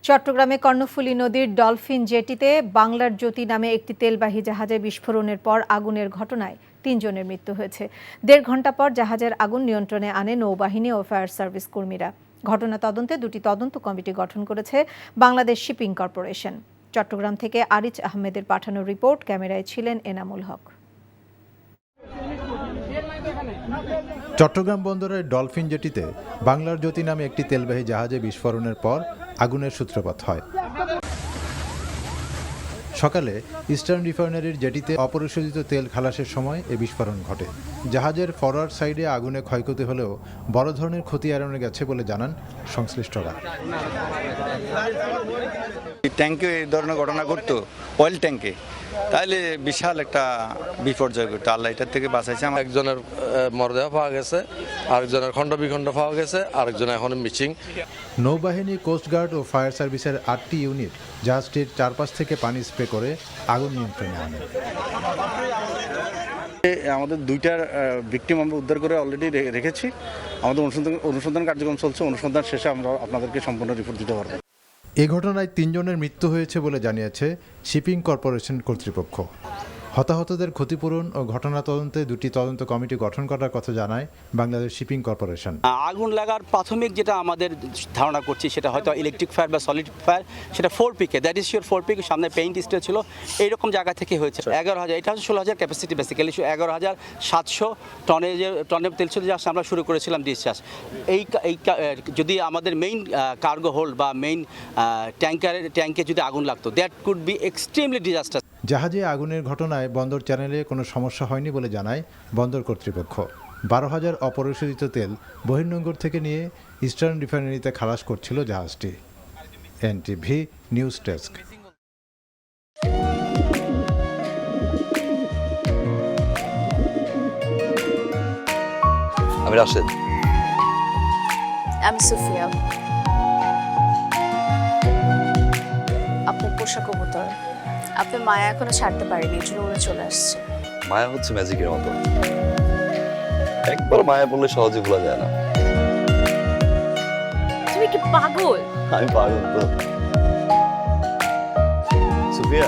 চট্টগ্রামে কর্ণফুলী নদীর ডলফিন জেটিতে বাংলার জ্যোতি নামে একটি তেলবাহী জাহাজে বিস্ফোরণের পর আগুনের ঘটনায় ৩ জনের মৃত্যু হয়েছে। ১.৫ ঘণ্টা পর জাহাজের আগুন নিয়ন্ত্রণে আনে নৌবাহিনী ও ফায়ার সার্ভিস কর্মীরা। ঘটনা তদন্তে ২টি তদন্ত কমিটি গঠন করেছে বাংলাদেশ শিপিং কর্পোরেশন। চট্টগ্রাম থেকে আরিচ আহমেদের পাঠানো রিপোর্ট, ক্যামেরায় ছিলেন এনামুল হক। চট্টগ্রাম বন্দরের ডলফিন জেটিতে বাংলার জ্যোতি নামে একটি তেলবাহী জাহাজে বিস্ফোরণের পর আগুনের সূত্রপাত হয়। সকালে ইস্টার্ন রিফাইনারির জেটিতে অপরিশোধিত তেল খালাসের সময় এ বিস্ফোরণ ঘটে। জাহাজের ফরওয়ার্ড সাইডে আগুনে ক্ষয়ক্ষতি হলেও বড় ধরনের ক্ষতি এড়ানো গেছে বলে জানান সংশ্লিষ্টরা। ট্যাঙ্কে এই ধরনের ঘটনা ঘটতো, অয়েল ট্যাঙ্কে, তাহলে বিশাল একটা বিপর্যয় ঘটতো। আল্লাহ এটার থেকে বাঁচাইছে। একজনের মরদেহ পাওয়া গেছে, আরেকজনের খণ্ড বিখণ্ড পাওয়া গেছে, আরেকজন এখন মিসিং। নৌবাহিনী, কোস্টগার্ড ও ফায়ার সার্ভিসের ৮টি ইউনিট জাহাজটির চারপাশ থেকে পানি স্প্রে করে আগুন নিয়ন্ত্রণে আনে। আমাদের ২টার ভিকটিম আমরা উদ্ধার করে অলরেডি রেখেছি। আমাদের অনুসন্ধান কার্যক্রম চলছে। অনুসন্ধান শেষে আমরা আপনাদেরকে সম্পূর্ণ রিপোর্ট দিতে পারবো। এ ঘটনায় ৩ জনের মৃত্যু হয়েছে বলে জানিয়েছে শিপিং কর্পোরেশন কর্তৃপক্ষ। হতাহতদের ক্ষতিপূরণ ও ঘটনা তদন্তে 2টি তদন্ত কমিটি গঠন করার কথা জানায় বাংলাদেশ শিপিং কর্পোরেশন। আগুন লাগার প্রাথমিক যেটা আমাদের ধারণা করছি সেটা হয়তো ইলেকট্রিক ফায়ার বা সলিড ফায়ার, সেটা 4 পিকে, দ্যাট ইজ শিওর 4 পিকে, সামনে পেইন্ট স্টেল ছিল, এইরকম জায়গা থেকে হয়েছে। 11,000, এটা হচ্ছে 16,000 ক্যাপাসিটি, বেসিক্যালি 11,700 টনের তেল ছিল, যা আমরা শুরু করেছিলাম ডিসচার্জ। এই যদি আমাদের মেইন কার্গো হোল্ড বা মেইন ট্যাঙ্কে যদি আগুন লাগতো, that could be extremely disaster. জাহাজে আগুনের ঘটনায় বন্দর চ্যানেলে কোনো সমস্যা হয়নি বলে জানায় বন্দর কর্তৃপক্ষ। 12,000 অপরিশোধিত তেল বহির্নোঙর থেকে নিয়ে ইস্টার্ন রিফাইনারিতে খালাস করছিল জাহাজটি। NTV news desk. আমি রাশেদ। আমি সুফিয়া। আপনার পোষা কবুতর, আপনার মায়া এখনো ছাড়তে পারেনি, এই জন্য উড়ে চলে আসছে। মায়া হচ্ছে ম্যাজিকের মতো, একবার মায়া বললে সহজে ভোলা যায় না। তুমি কি পাগল? আমি পাগল তো। সুফিয়া,